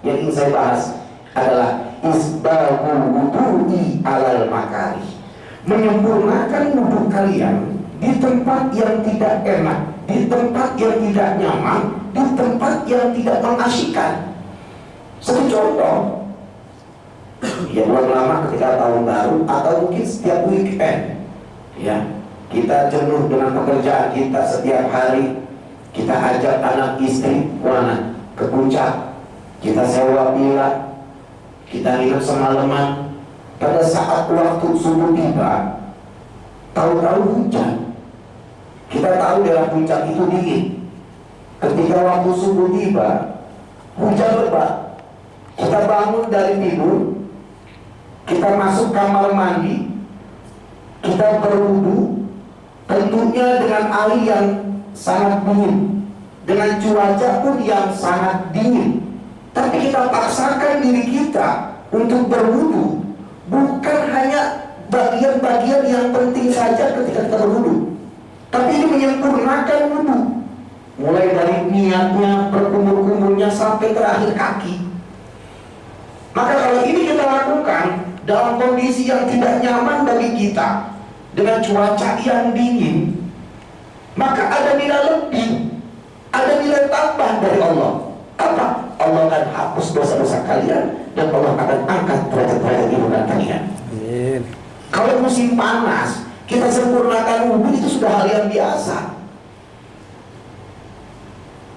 yang ingin saya bahas adalah isbahul wudu'i alal makari, menyempurnakan wudhu kalian di tempat yang tidak enak, di tempat yang tidak nyaman, di tempat yang tidak mengasyikkan. Satu contoh, ya bulan lama ketika tahun baru atau mungkin setiap weekend, ya kita jenuh dengan pekerjaan kita setiap hari, kita ajak anak istri mana ke puncak, kita sewa villa, kita nginep semalaman. Pada saat waktu subuh tiba, tahu-tahu hujan. Kita tahu daerah puncak itu dingin. Ketika waktu subuh tiba, hujan lebat. Kita bangun dari tidur, kita masuk kamar mandi, kita berwudu, tentunya dengan air yang sangat dingin, dengan cuaca pun yang sangat dingin. Tapi kita paksakan diri kita untuk berwudu, bukan hanya bagian-bagian yang penting saja ketika kita berwudu, tapi ini menyempurnakan wudu, mulai dari niatnya, berkumur-kumurnya sampai terakhir kaki. Maka kalau ini kita lakukan dalam kondisi yang tidak nyaman bagi kita, dengan cuaca yang dingin, maka ada nilai lebih, ada nilai tambah dari Allah. Apa? Allah akan hapus dosa-dosa kalian dan Allah akan angkat derajat-derajat ibadah kalian. Kalau musim panas kita sempurnakan wudhu, itu sudah hal yang biasa.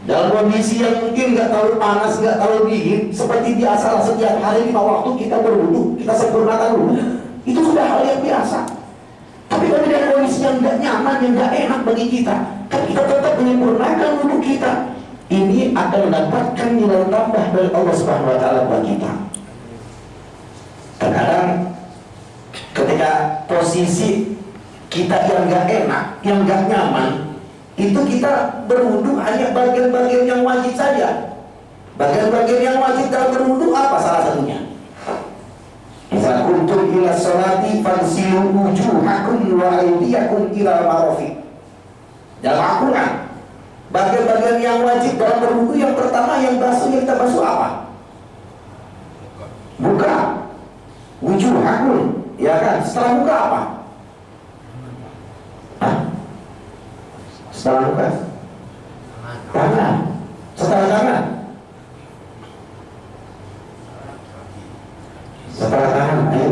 Dalam kondisi yang mungkin nggak terlalu panas, nggak terlalu dingin, seperti biasa setiap hari 5 waktu kita berwudhu, kita sempurnakan wudhu, itu sudah hal yang biasa. Tapi kalau dalam kondisi yang nggak nyaman, yang nggak enak bagi kita, kan kita tetap menyempurnakan wudhu kita. Ini akan mendapatkan nilai tambah dari Allah Subhanahu Wa Taala buat kita. Terkadang ketika posisi kita yang nggak enak, yang nggak nyaman, itu kita berwudu hanya bagian-bagian yang wajib saja. Bagian-bagian yang wajib dalam berwudu apa salah satunya? Idza kuntum ila sholati fagsilu wujuhakum wa aydiyakum ila marafiq. Dalam Al-Quran, bagian-bagian yang wajib dalam berwudu, yang pertama yang basuh, yang kita basuh apa? Buka. Wujuhakum, ya kan? Setelah buka apa? Setelah buka tangan. Setelah tangan, setelah tangan, ayo.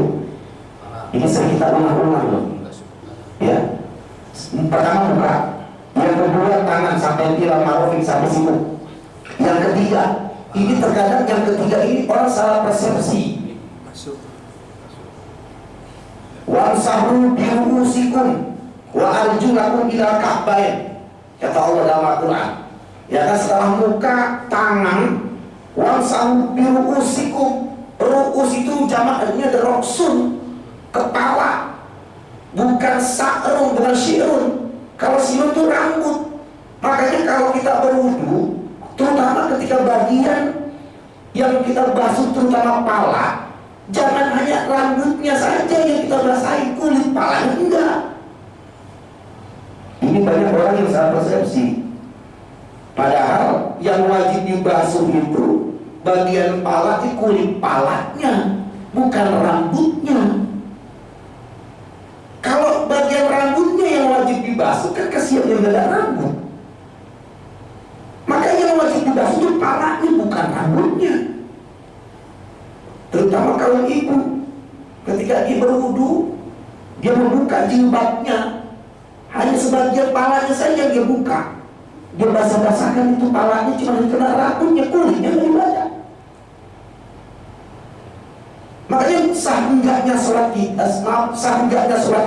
Ini sering kita ulang-ulang loh. Ya. Pertama buka, yang kedua tangan sampai ila marafiq, sampai situ. Yang ketiga, ini terkadang yang ketiga ini orang salah persepsi. Wamsahu bi ru'usikum wa arjulakum ila ka'bayn, kata Allah dalam Al-Quran. Ya kan, setelah muka, tangan. Wamsahu bi ru'usikum, ru'us itu jamaknya ada roksun, kepala, bukan sa'run, bukan syi'run. Kalau syi'run itu rambut. Makanya kalau kita berwudu, terutama ketika bagian yang kita basuh, terutama kepala, jangan hanya rambutnya saja yang kita basahi, kulit palanya enggak. Ini banyak orang yang salah persepsi. Padahal yang wajib dibasuh itu bagian pala, kulit palanya, bukan rambutnya. Kalau bagian rambutnya yang wajib dibasuh, kan kasihan yang gak ada rambut. Makanya yang wajib dibasuh itu palanya, bukan rambutnya. Terutama kalau ibu, ketika dia berwudu, dia membuka jilbabnya, hanya sebagian palanya saja dia buka. Dia basah-basahkan itu palanya, cuma kena rambutnya, kulitnya nggak dibaca. Makanya sah enggaknya sholat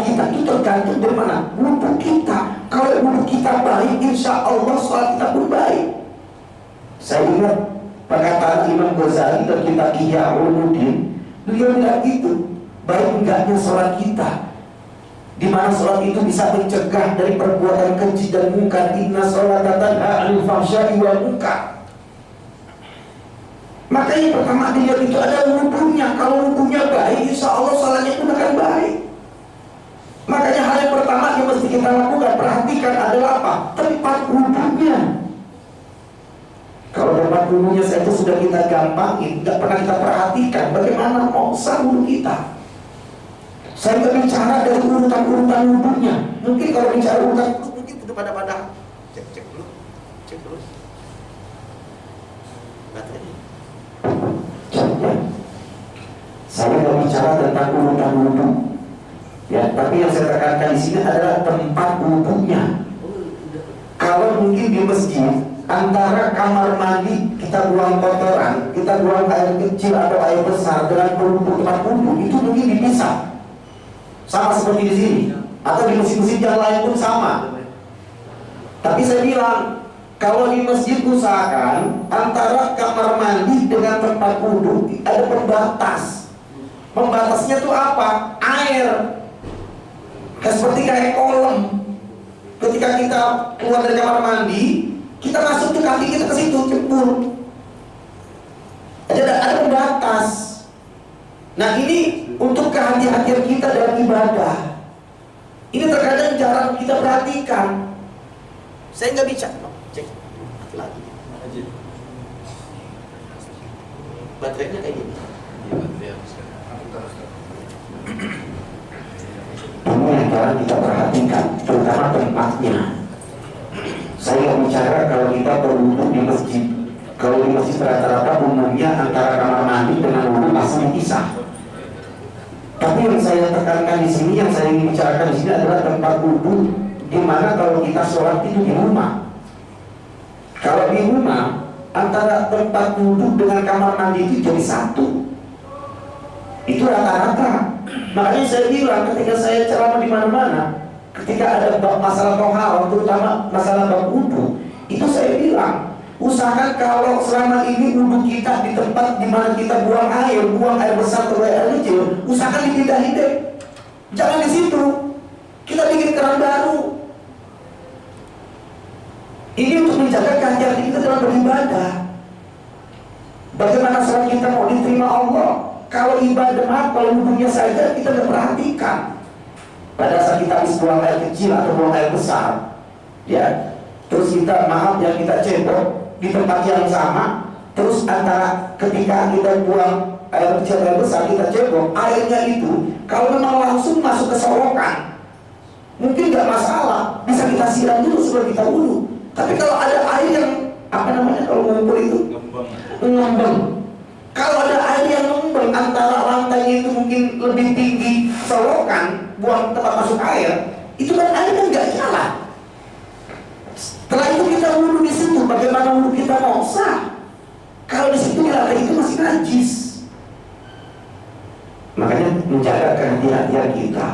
kita itu tergantung dari mana? Wudu kita. Kalau wudu kita baik, insya Allah sholat kita pun baik. Saya ingat perkataan Imam Ghazali dan kitab Ihya Ulumuddin. Beliau bilang itu, baik enggaknya sholat kita, di mana sholat itu bisa mencegah dari perbuatan keji dan mungkar. Inna sholata tanha 'anil fahsya'i wal munkar. Makanya pertama dilihat itu ada wudunya. Kalau wudunya baik, insya Allah sholatnya pun akan baik. Makanya hal yang pertama yang mesti kita lakukan, perhatikan adalah apa? Tempat wudunya. Kalau tempat wudhunya saja sudah kita gampangin, nggak pernah kita perhatikan, bagaimana mau sah wudhu kita? Saya nggak bicara dari urutan-urutan wudhunya. Mungkin kalau bicara urutan wudhu, mungkin sudah pada cek dulu, baterainya. Saya nggak bicara tentang urutan wudhu, ya. Tapi yang saya tekankan di sini adalah tempat wudhunya. Kalau mungkin di masjid, antara kamar mandi kita buang kotoran, kita buang air kecil atau air besar dengan tempat wudhu itu mungkin dipisah, sama seperti di sini, atau di masjid-masjid yang lain pun sama. Tapi saya bilang, kalau di masjid usahakan antara kamar mandi dengan tempat wudhu ada pembatas. Pembatasnya itu apa? Air. Seperti kayak kolam. Ketika kita keluar dari kamar mandi, kita masuk ke kaki kita ke situ, cebur. Ada pembatas. Nah, ini untuk kehati-hatian kita dalam ibadah. Ini terkadang jarang kita perhatikan. Saya nggak bicara. Cek lagi. Baterainya kayak gini. Ini yang jarang kita perhatikan, terutama tempatnya. Saya bicara kalau kita berwudu di masjid. Kalau di masjid rata-rata umumnya antara kamar mandi dengan wudhu masih dipisah. Tapi yang saya tekankan di sini, yang saya ingin bicarakan di sini adalah tempat wudhu di mana kalau kita sholat itu di rumah. Kalau di rumah antara tempat wudhu dengan kamar mandi itu jadi satu. Itu rata-rata. Makanya saya bilang ketika saya ceramah di mana-mana, ketika ada masalah tohara, terutama masalah bab wudhu, itu saya bilang usahakan kalau selama ini wudhu kita di tempat di mana kita buang air besar atau air kecil, usahakan dipindahin deh. Jangan di situ. Kita bikin keran baru. Ini untuk menjaga kehati-hatian kita dalam beribadah. Bagaimana sholat kita mau diterima Allah? Kalau ibadah, kalau wudhunya saja kita tidak perhatikan. Pada saat kita habis buang air kecil atau buang air besar, ya, terus kita yang kita cebok di tempat yang sama, terus antara ketika kita buang air kecil air besar kita cebok, airnya itu kalau memang langsung masuk ke solokan, mungkin nggak masalah, bisa kita siram dulu sebelum kita wudhu. Tapi kalau ada air yang kalau ngumpul itu ngembang. Kalau ada air yang ngembang antara lantainya itu mungkin lebih tinggi solokan, buang tempat masuk air, itu kan air kan nggak jalan. Setelah itu kita wudhu di situ, bagaimana wudhu kita mau sah? Kalau di situ lantai itu masih najis. Makanya menjaga kehati-hatian kita.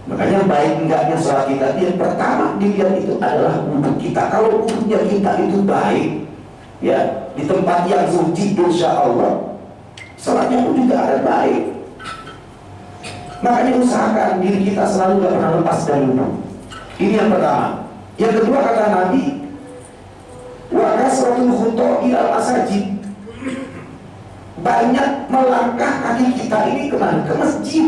Makanya baik enggaknya sholat kita, yang pertama dilihat itu adalah wudhu kita. Kalau wudhunya kita itu baik, ya, di tempat yang suci, insya Allah sholatnya pun juga ada baik. Makanya usahakan diri kita selalu gak pernah lepas dari wudhu. Ini yang pertama. Yang kedua kata Nabi, wa kasratul khuta ilal masajid. Banyak melangkah kaki kita ini kemana? Ke masjid.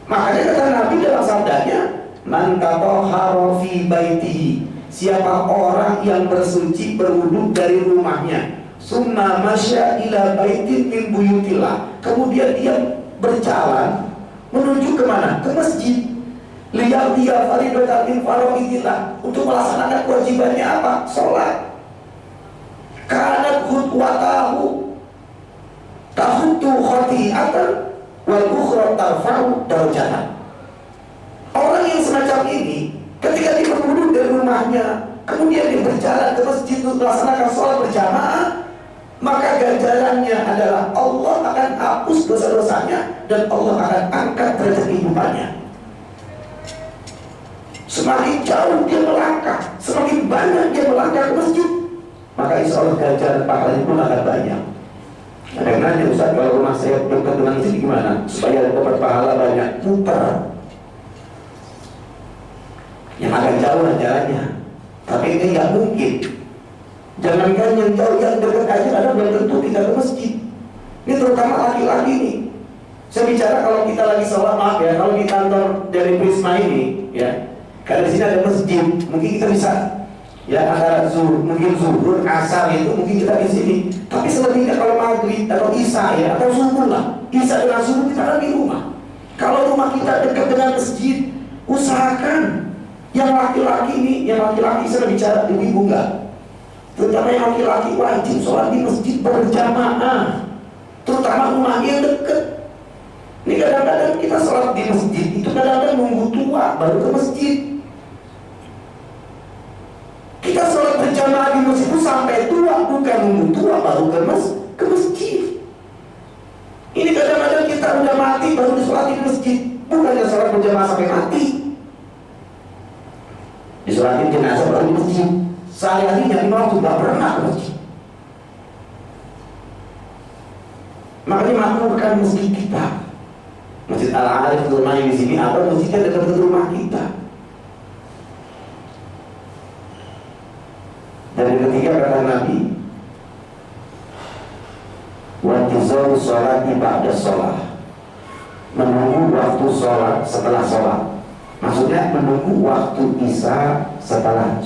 Makanya kata Nabi dalam sabdanya, man tatahhara fi baitihi, siapa orang yang bersuci berwudu dari rumahnya, summa masya ila baitin min buyutillah, kemudian dia berjalan menuju kemana? Ke masjid, liyaqdiya faridatan min faraidillah, untuk melaksanakan kewajibannya apa? Sholat. Kanat khutwatahu tahuttu khati'atan wal ukhra tarfa'u darajatan. Orang yang semacam ini ketika dia berwudu dari rumahnya, kemudian dia berjalan ke masjid untuk melaksanakan sholat berjamaah, maka ganjarannya adalah Allah akan hapus dosa-dosanya dan Allah akan angkat derajat kehidupannya. Semakin jauh dia melangkah, semakin banyak dia melangkah ke masjid, maka insya Allah ganjaran pahalanya pun akan banyak. Ada yang nanya, Ustaz, kalau rumah saya dekat dengan masjid gimana supaya dapat pahala banyak? Muter. Yang agak jauh lah jalannya, tapi ini nggak mungkin. Jangankan yang jauh, yang dekat aja kadang belum tentu kita ke masjid. Ini terutama laki-laki nih. Saya bicara kalau kita lagi sholat, maaf ya, kalau di kantor dari Prisma ini, ya, karena di sini ada masjid, mungkin kita bisa Ya antara mungkin zuhur, asar itu mungkin kita di sini. Tapi selebihnya kalau maghrib atau isya ya atau subuh lah, isya dengan subuh kita kan di rumah. Kalau rumah kita dekat dengan masjid, usahakan yang laki-laki ini, yang laki-laki saya bicara ibu enggak. Terutama yang laki-laki wajib sholat di masjid berjamaah. Terutama rumahnya yang dekat. Ini kadang-kadang kita sholat di masjid itu kadang-kadang nunggu tua baru ke masjid. Kita sholat berjamaah di masjid itu sampai tua, bukan nunggu tua baru ke masjid. Ini kadang-kadang kita udah mati baru sholat di masjid, bukannya sholat berjamaah sampai mati. Disolatin jenazah baru di masjid. Sehari-harinya lima waktu gak pernah ke masjid. Makanya makmurkan masjid kita. Masjid Al-Arif rumahnya di sini, apa masjidnya dekat dengan rumah kita. Dan yang ketiga kata Nabi, wantizor sholat ba'da sholat, menunggu waktu sholat setelah sholat. Maksudnya menunggu waktu isya setelah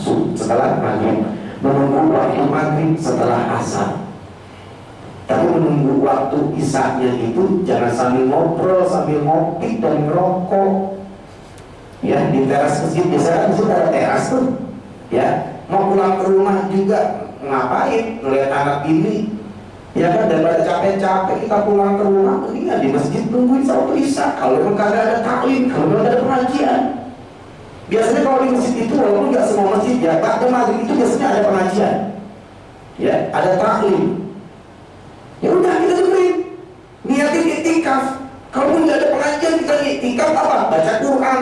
maghrib, menunggu waktu maghrib setelah asar. Tapi menunggu waktu isya-nya itu jangan sambil ngobrol, sambil ngopi dan ngerokok. Ya di teras masjid biasanya kan ada teras tuh. Ya mau pulang ke rumah juga ngapain? Ngeliat anak ini, ya kan, daripada capek-capek kita pulang ke rumah, mendingan di masjid nungguin waktu isya. Kalau memang kagak ada taklim, kalau memang ada pengajian. Biasanya kalau di masjid itu walaupun nggak semua masjid ya, pada maghrib itu biasanya ada pengajian, ya ada taklim. Ya udah kita dengerin, niatin iktikaf. Kalaupun nggak ada pengajian kita iktikaf apa? Baca Quran.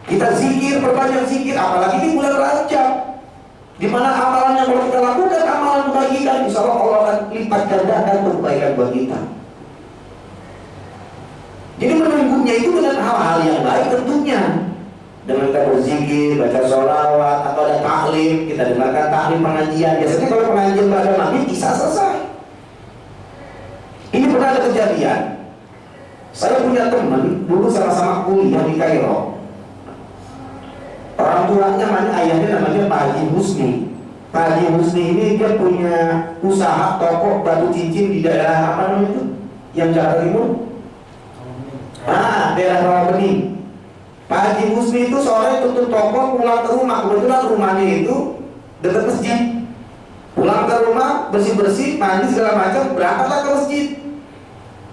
Kita zikir, perbanyak zikir, apalagi di bulan Rajab, di mana amalan yang kalau kita lakukan amalan kebaikan, insya Allah Allah akan lipat gandakan kebaikan buat kita. Jadi menunggunya itu dengan hal-hal yang baik tentunya, dengan kita berzikir, baca sholawat, atau ada taklim, kita dengarkan taklim pengajian. Biasanya kalau pengajian pada maghrib bisa selesai. Ini pernah ada kejadian. Saya punya teman dulu sama-sama kuliah di Kairo. Orang tuanya ayahnya namanya Pak Haji Husni. Pak Haji Husni ini dia punya usaha toko batu cincin di daerah apa namanya itu? Yang Jakarta Timur? Daerah Rawabening. Pak Haji Husni itu sore tutup toko, pulang ke rumah. Kebetulan rumahnya itu dekat masjid. Pulang ke rumah, bersih-bersih, mandi segala macam, berangkatlah ke masjid.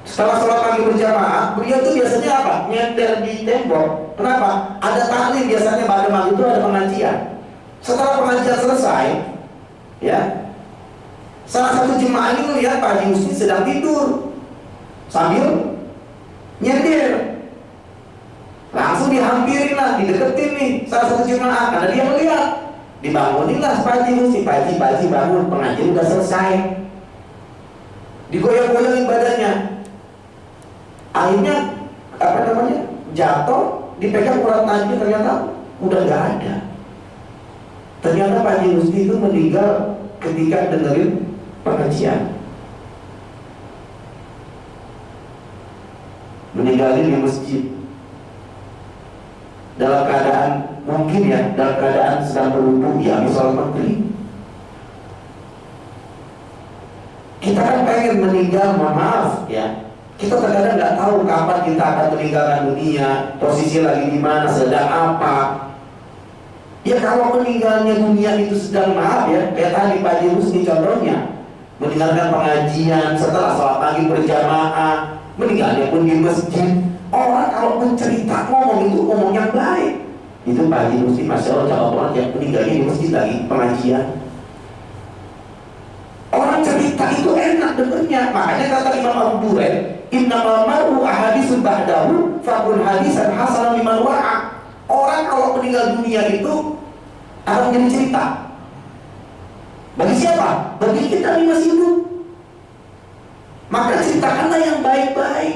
Setelah sholat pagi berjamaah, beliau tuh biasanya apa? Nyender di tembok. Kenapa? Ada taklim biasanya pada maghrib itu ada pengajian. Setelah pengajian selesai, ya, salah satu jemaah ini melihat Pak Haji Husni sedang tidur sambil nyender. Langsung dihampirin lah, dideketin nih salah satu jemaah karena dia melihat. Dibangunin lah Pak Haji Husni, Pak Haji bangun, pengajian udah selesai. Digoyang-goyangin badannya. Akhirnya jatuh, dipegang urat nadi, ternyata udah nggak ada. Ternyata Pak Haji Husni itu meninggal ketika dengerin pengajian. Meninggalin di masjid dalam keadaan mungkin ya, dalam keadaan sedang berwudu ya, habis sholat maghrib. Kita kan pengen meninggal, mohon maaf ya. Kita terkadang nggak tahu kapan kita akan meninggalkan dunia, posisi lagi di mana, sedang apa. Ya kalau meninggalnya dunia itu sedang, maaf ya, kayak tadi Pak Haji Husni contohnya, meninggalkan pengajian setelah sholat pagi berjamaah, meninggalnya pun di masjid. Orang kalau mencerita ngomong itu ngomong yang baik. Itu Pak Haji Husni, masya Allah, calon orang yang meninggalnya di masjid lagi pengajian. Orang cerita itu enak dengernya. Makanya kata Imam Abu Duraid, innamal mar'u ahaditsun ba'dahu faqul hadisan hasanan liman wa'a. Orang kalau meninggal dunia itu akan menjadi cerita. Bagi siapa? Bagi kita yang masih hidup. Maka ceritakanlah yang baik-baik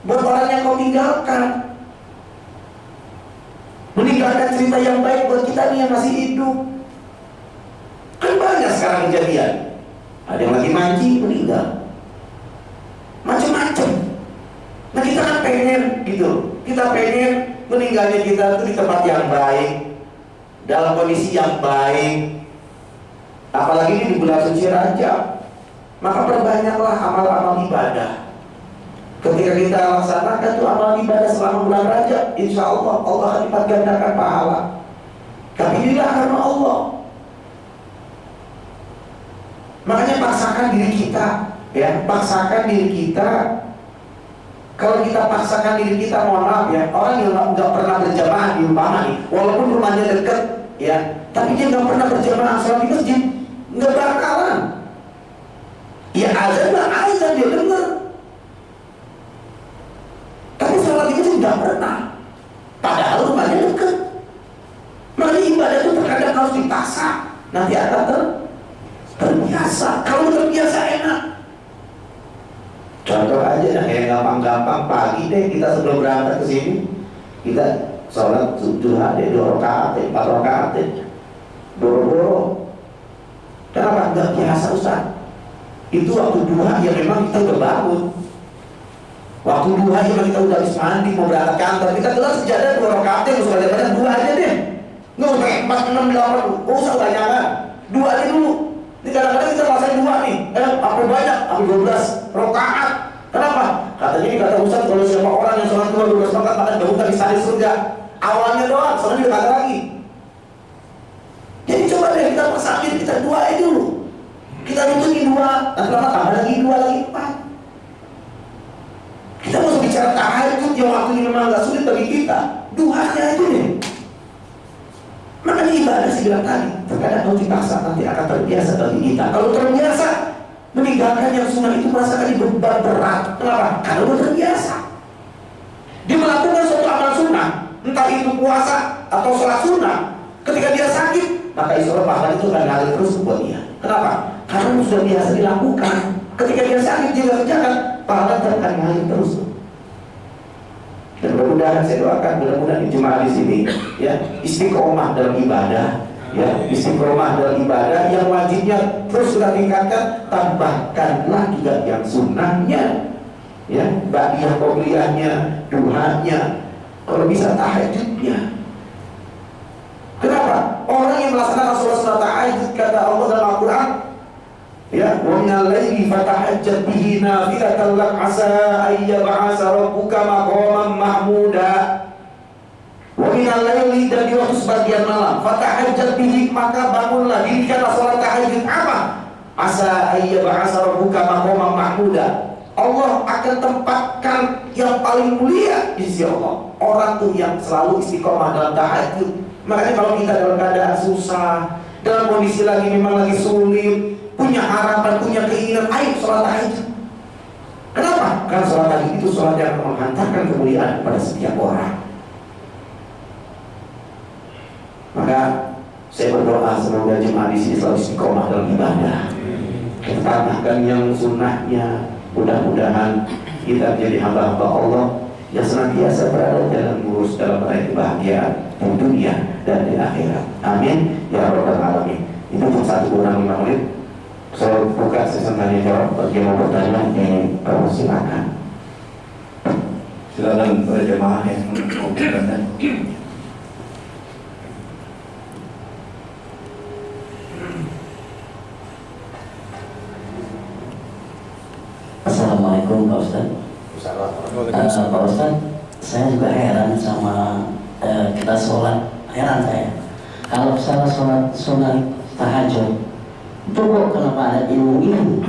buat orang yang kau tinggalkan. Meninggalkan cerita yang baik buat kita nih yang masih hidup. Kan banyak sekarang kejadian. Ada yang lagi mancing meninggal, macam-macam. Nah kita kan pengen gitu, kita pengen meninggalnya kita itu di tempat yang baik, dalam kondisi yang baik, apalagi ini di bulan suci Rajab, maka perbanyaklah amal-amal ibadah. Ketika kita laksanakan tuh amal ibadah selama bulan Rajab, insya Allah Allah akan lipat gandakan pahala. Tapi inilah karena Allah. Makanya paksakan diri kita, ya, paksakan diri kita. Kalau kita paksakan diri kita, mohon maaf ya, orang yang nggak pernah berjamaah di rumah nih, walaupun rumahnya dekat, ya, tapi dia nggak pernah berjamaah sholat di masjid, nggak bakalan. Ya azan dia dengar, tapi sholat di masjid nggak pernah. Padahal rumahnya dekat. Makanya ibadah itu terkadang harus dipaksa, nanti akan terbiasa. Kalau terbiasa enak. Contoh aja kayak gampang-gampang, pagi deh kita sebelum berangkat ke sini kita sholat duha deh 2 rakaat, 4 rakaat deh, boro-boro. Kenapa? Nggak biasa Ustaz. Itu waktu duha ya memang kita udah bangun. Waktu duha ya memang kita udah habis mandi mau berangkat kantor, kita gelar sejadah 2 rakaat deh, nggak usah banyak-banyak, 2 aja deh. Nggak usah 4, 6, 8, nggak usah banyakan, 2 aja dulu. Ini kadang-kadang kita rasain 2 nih, apa banyak, apa 12 rakaat. Kenapa? Katanya ini kata Ustaz, kalau siapa orang yang sholat 12 rakaat maka dahulukan di sana surga. Awalnya doang, soalnya tidak ada lagi. Jadi coba deh kita pasakin, kita 2 aja dulu. Kita rutunin 2, nanti lama tambah lagi 2 lagi 4. Kita mau bicara tahajud yang waktunya memang nggak sulit bagi kita, 2 aja deh. Makanya ibadah sih bilang tadi, terkadang kalau dipaksa nanti akan terbiasa bagi kita. Kalau terbiasa meninggalkan yang sunnah itu merasakan beban berat. Kenapa? Karena udah terbiasa. Dia melakukan suatu amal sunnah, entah itu puasa atau sholat sunnah. Ketika dia sakit, maka insya Allah pahala itu akan ngalir terus buat dia. Kenapa? Karena sudah biasa dilakukan. Ketika dia sakit dia nggak kerjakan, pahala akan ngalir terus. Dan mudah-mudahan saya doakan, mudah-mudahan jemaah di sini ya istiqomah dalam ibadah, ya istiqomah dalam ibadah yang wajibnya terus kita tingkatkan, tambahkanlah juga yang sunnahnya, ya ba'diyah qobliyahnya, duhanya, kalau bisa tahajudnya. Kenapa? Orang yang melaksanakan sholat tahajud kata Allah dalam Al-Quran, ya wa minal laili fatahajjat bihi nafilatan lak asa ayyab'asa rabbuka maqaman mahmuda. Wa minal laili, dan di waktu sebagian malam, fatahajjat bihi, maka bangunlah, dirikanlah sholat tahajud. Apa? Asa ayyab'asa rabbuka maqaman mahmuda. Allah akan tempatkan yang paling mulia di sisi Allah orang tuh yang selalu istiqomah dalam tahajud. Makanya kalau kita dalam keadaan susah, dalam kondisi lagi memang lagi sulit, punya harapan, punya keinginan, ayo sholat tahajud. Kenapa? Karena sholat tahajud itu sholat yang menghantarkan kemuliaan pada setiap orang. Maka saya berdoa semoga jemaah di sini selalu istiqomah dalam ibadah. Kita tambahkan yang sunnahnya. Mudah-mudahan kita jadi hamba-hamba Allah yang senantiasa berada dalam lurus dalam meraih kebahagiaan di dunia dan di akhirat. Amin ya rabbal alamin. Itu pun 1:05. Saya buka sesi tanya jawab. Bagi yang mau bertanya dipersilakan. Silakan para jemaah yang mau bertanya. Assalamualaikum Pak Ustaz. Pak Ustaz, saya juga heran sama kita sholat. Heran saya. Kalau misalnya sholat sunat tahajud, itu kok kenapa ada iming-iming?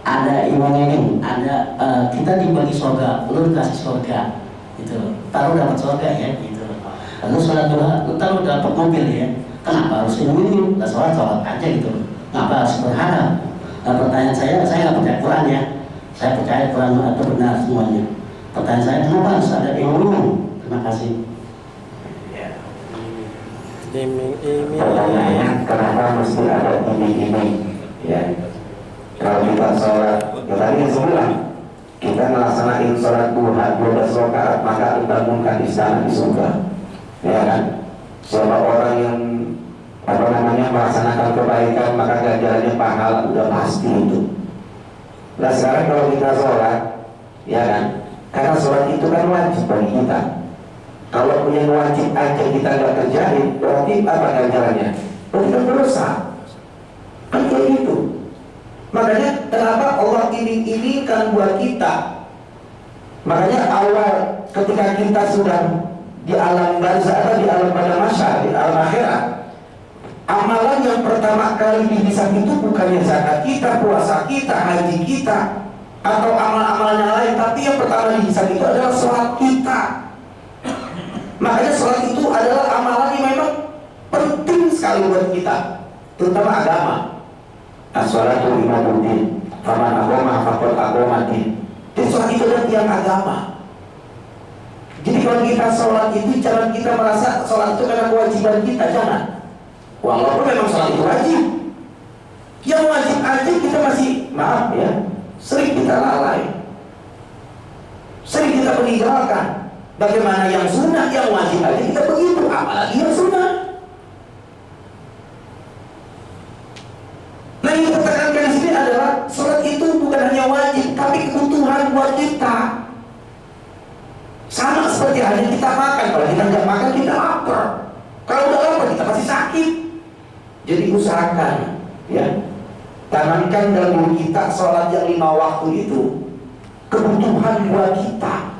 Ada iming-iming, ada kita dibagi surga, lu dikasih surga, gitu. Taruh dapat surga ya, gitu. Lalu sholat duha, lu taruh dapat mobil ya. Kenapa harus iming-iming? Nggak sholat aja gitu. Kenapa harus berharap? Nah, pertanyaan saya nggak percaya Quran ya. Saya percaya Quran itu benar semuanya. Pertanyaan saya, kenapa harus ada iming-iming? Terima kasih. Pertanyaannya, kenapa mesti ada iming-iming? Ya, kalau kita sholat, ya tadi yang semula kita melaksanakan sholat duha 12 rakaat, maka dibangunkan istana di surga. Ya kan? Siapa orang yang melaksanakan kebaikan maka ganjarannya pahala, udah pasti itu. Nah sekarang kalau kita sholat, ya kan, karena sholat itu kan wajib bagi kita. Kalau yang wajib aja kita nggak kerjain, berarti apa ganjarannya? Berarti kan dosa. Kan kayak gitu. Makanya kenapa Allah iming-imingkan buat kita? Makanya awal ketika kita sudah di alam barzah, di alam pada masa, di alam akhirat, amalan yang pertama kali dihisab itu bukannya zakat kita, puasa kita, haji kita, atau amal-amalan yang lain, tapi yang pertama dihisab itu adalah sholat kita. Makanya sholat itu adalah amalan yang memang penting sekali buat kita, terutama agama. As-sholatu imaduddin, faman aqama faqad aqamaddin. Jadi sholat itu adalah tiang agama. Jadi kalau kita sholat itu jangan kita merasa sholat itu karena kewajiban kita, jangan. Walaupun memang sholat itu wajib, yang wajib aja kita masih, maaf ya, sering kita lalai, sering kita meninggalkan. Bagaimana yang sunnah, yang wajib aja kita begitu, apalagi yang sunnah. Nah yang kita tekankan di sini adalah sholat itu bukan hanya wajib, tapi kebutuhan buat kita. Sama seperti halnya kita makan, kalau kita nggak makan kita lapar. Kalau udah lapar kita pasti sakit. Jadi usahakan, ya, tanamkan dalam diri kita sholat yang 5 waktu itu kebutuhan buat kita.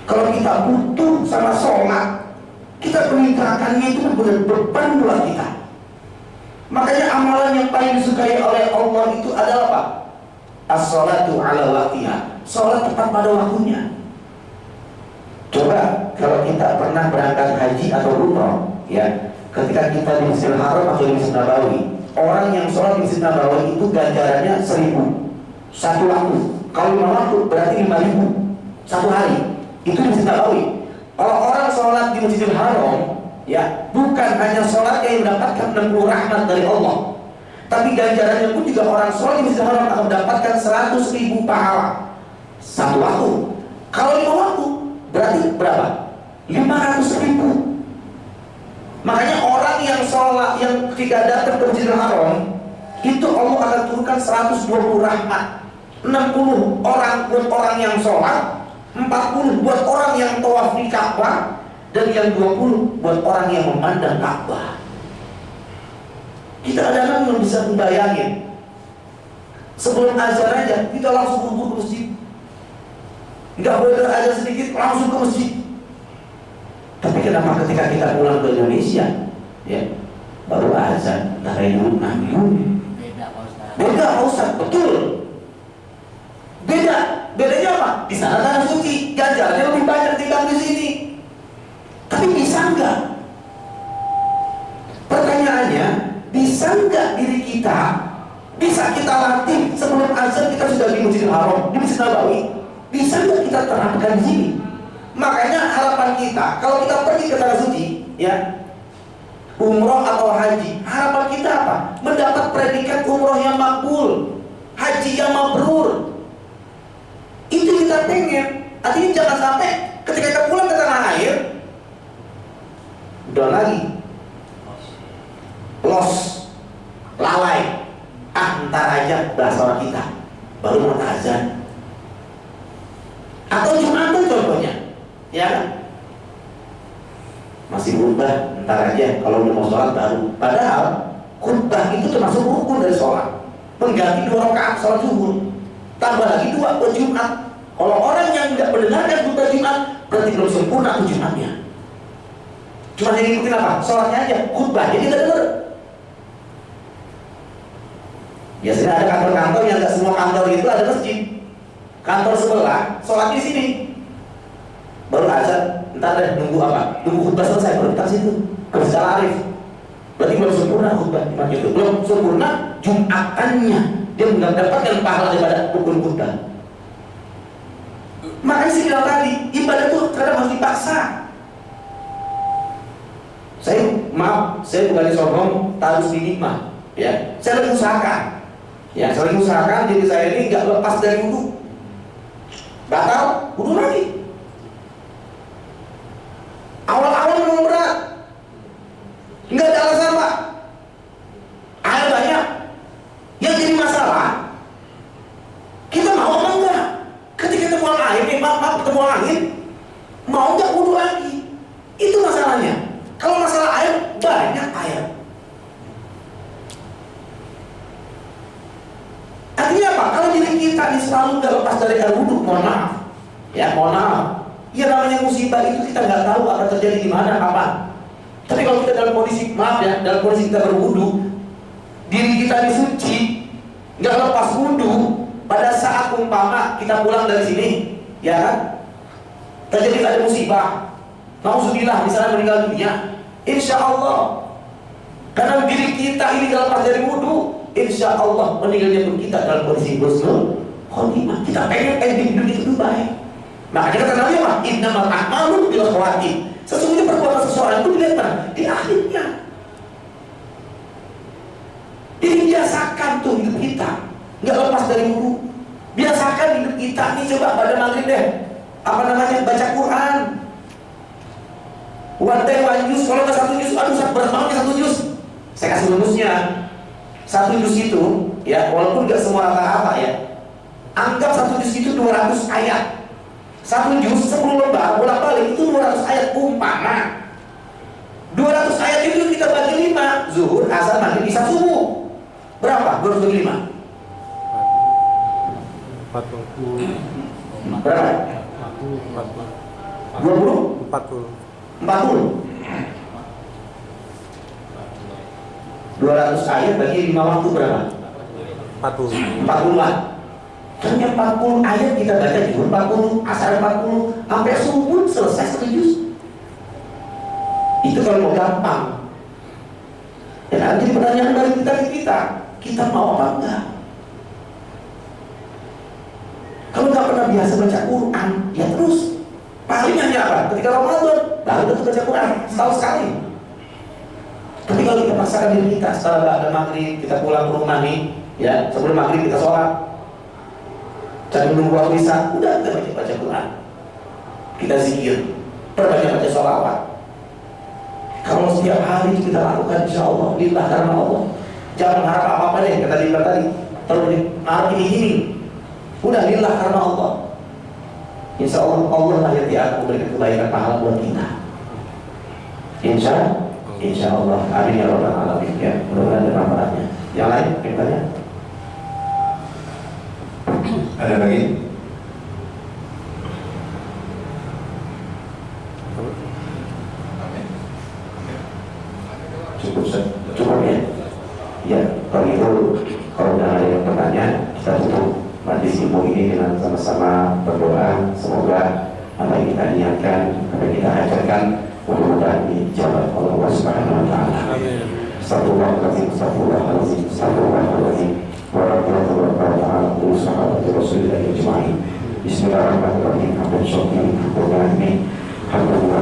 Kalau kita butuh sama sholat, kita meninggalkannya itu benar beban buat kita. Makanya amalan yang paling disukai oleh Allah itu adalah apa? As-sholatu ala waqtiha. Sholat tepat pada waktunya. Coba kalau kita pernah berangkat haji atau umroh, ya, ketika kita di Masjidil Haram atau di Masjid Nabawi, orang yang sholat di Masjid Nabawi itu ganjarannya 1000 satu waktu. Kalau 5 waktu berarti 5000 satu hari. Itu di Masjid Nabawi. Kalau orang sholat di Masjidil Haram, ya, bukan hanya sholat yang mendapatkan 60 rahmat dari Allah, tapi ganjarannya pun juga orang sholat di Masjidil Haram akan mendapatkan 100.000 pahala satu waktu. Kalau 5 waktu berarti berapa? 500.000. Makanya orang yang sholat, yang ketika datang ke Masjidil Haram, itu Allah akan turunkan 120 rahmat. 60 orang buat orang yang sholat, 40 buat orang yang tawaf di Ka'bah, dan yang 20 buat orang yang memandang Ka'bah. Kita kadang-kadang belum bisa membayangin, sebelum azan aja kita langsung buru-buru ke masjid, nggak boleh azan sedikit langsung ke masjid. Tapi kenapa ketika kita pulang ke Indonesia, ya, baru azan, tarayun, beda Pak Ustaz, betul. Bedanya apa? Di sana tanah suci, ganjarnya lebih banyak dibanding di sini. Tapi bisa nggak? Pertanyaannya, bisa nggak diri kita, bisa kita latih sebelum azan kita sudah di Masjidil Haram, di Masjid Nabawi? Bisa nggak kita terapkan di sini? Makanya harapan kita, kalau kita pergi ke tanah suci, ya, umroh atau haji, harapan kita apa? Mendapat predikat umroh yang makbul, haji yang mabrur. Itu kita pengen. Artinya jangan sampai ketika kita pulang ke tanah air, udah lagi los, lalai, ntar aja bahasa kita baru mau azan. Atau Jumatan contohnya, ya kan? Masih khutbah, ntar aja kalau udah mau sholat baru. Padahal khutbah itu termasuk rukun dari sholat, pengganti 2 rakaat sholat zuhur, tambah lagi 2 buat Jumat. Kalau orang yang tidak mendengarkan khutbah Jumat, berarti belum sempurna tuh Jumatnya. Cuma yang ngikutin apa? Sholatnya aja, khutbah jadi nggak dengar. Biasanya ada kantor-kantor yang nggak semua kantor itu ada masjid. Kantor sebelah, sholat di sini, baru azan, ntar deh nunggu apa? Nunggu khutbah selesai, baru kita situ ke Masjid Al-Arif. Berarti belum sempurna khutbah Jumat itu, belum sempurna Jumatannya. Dia mendapatkan pahala daripada rukun khutbah. Makanya saya bilang tadi, ibadah itu kadang harus dipaksa. Saya bukan sombong, harus dinikmah, ya. Saya lagi usahakan, ya. Saya lagi usahakan diri saya ini nggak lepas dari wudu. Batal, wudu lagi. Awal-awal memang berat, nggak ada alasan Pak. Air banyak. Yang jadi masalah, kita mau apa enggak? Ketika kita buang air, maaf kita buang angin, mau nggak wudu lagi? kita ini selalu nggak lepas dari air wudhu. Mohon maaf, ya mohon maaf. Ya namanya musibah itu kita nggak tahu akan terjadi di mana, kapan. Tapi kalau kita dalam kondisi, maaf ya, dalam kondisi kita berwudhu, diri kita ini suci, nggak lepas wudhu. Pada saat umpama kita pulang dari sini, ya kan, terjadi ada musibah, nauzubillah, misalnya meninggal dunia, insya Allah, karena diri kita ini nggak lepas dari wudhu, insya Allah meninggalnya pun kita dalam kondisi husnul khotimah. Kita pengen ending hidup itu baik. Makanya kata Nabi apa? Innamal a'malu bil khawatim. Sesungguhnya perbuatan seseorang itu dilihat mana? Di akhirnya. Jadi biasakan tuh hidup kita nggak lepas dari wudhu. Biasakan hidup kita nih, coba pada maghrib deh, apa namanya, baca Quran. One day one juz, kalau nggak 1 juz, aduh berat banget 1 juz. Saya kasih rumusnya. 1 juz itu, ya walaupun nggak semua rata-rata ya, anggap 1 juz itu 200 ayat. 1 juz 10 lembar bolak-balik itu 200 ayat umpama. 200 ayat itu kita bagi 5, zuhur, asar, maghrib, isya, subuh. Berapa? 200 bagi 5. 40. Berapa? 20? 40. 40. 200 ayat bagi 5 waktu berapa? 40. 40-an. Hanya 40 ayat kita baca zuhur 40, asar 40, sampai subuh selesai 1 juz. Itu kalau mau gampang. Dan nanti pertanyaan dari kita mau apa enggak? Kalau nggak pernah biasa baca Quran, ya terus paling hanya apa? Ketika Ramadan, baru tentu baca Quran setahun sekali. Tapi kalau kita paksakan diri kita, setelah ada maghrib kita pulang ke rumah nih, ya sebelum maghrib kita sholat, dan menunggu waktu isya, udah kita baca Quran, kita zikir, perbanyak baca sholawat. Kalau setiap hari itu kita lakukan, insya Allah, lillah karena Allah. Jangan harap apa-apa deh, kata Dibra tadi, terlalu harap ini. Udah lillah karena Allah. Insya Allah Allah lah yang akan memberikan kebaikan pahala buat kita. Insya Allah. Amin ya rabbal alamin. Ya, mudah-mudahan ada manfaatnya. Yang lain, yang tanya? Ada lagi? Cukup ya. Ya, kalau itu kalau udah ada yang bertanya, kita tutup majlis ilmu ini dengan sama-sama berdoa. Semoga apa yang kita niatkan, apa yang kita ajarkan, mudah-mudahan dijawab oleh Allah Subhanahu Wa Taala. Astagfirullahaladzim, astagfirullahaladzim, astagfirullahaladzim. Warahmatullahi wabarakatuh. Sahabat Rasulullah ajma'in. Bismillahirrahmanirrahim. Hamdan syukuran lillahi hamdan wa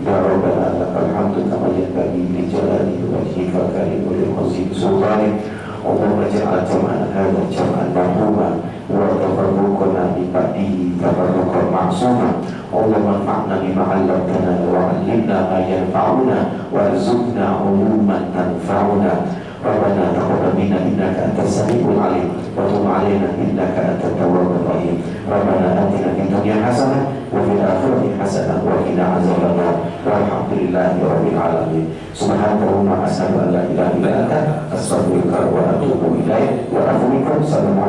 ya Rabbana lakal hamdu kama yanbaghi li jalali wajhika wa karimil azim sultanik. Allahumma ij'al jam'ana hadha jam'an marhuma wa tafarruqana bi ba'dihi tafarruqan ma'suma. Allahumma anfa'na bima 'allamtana wa 'allimna ma yanfa'una warzuqna 'uluman tanfa'una. Rabbana taqabbal minna innaka antas samiul 'alim wa tub 'alaina innaka antat tawwabur rahim. Rabbana atina fid dunya hasanah wa fil akhirati hasanah wa qina azabannar. Walhamdulillahi rabbil alamin. Subhanakallahumma asyhadu an la ilaha illa anta astaghfiruka wa atubu ilaik. Wa afu minkum. Assalamualaikum.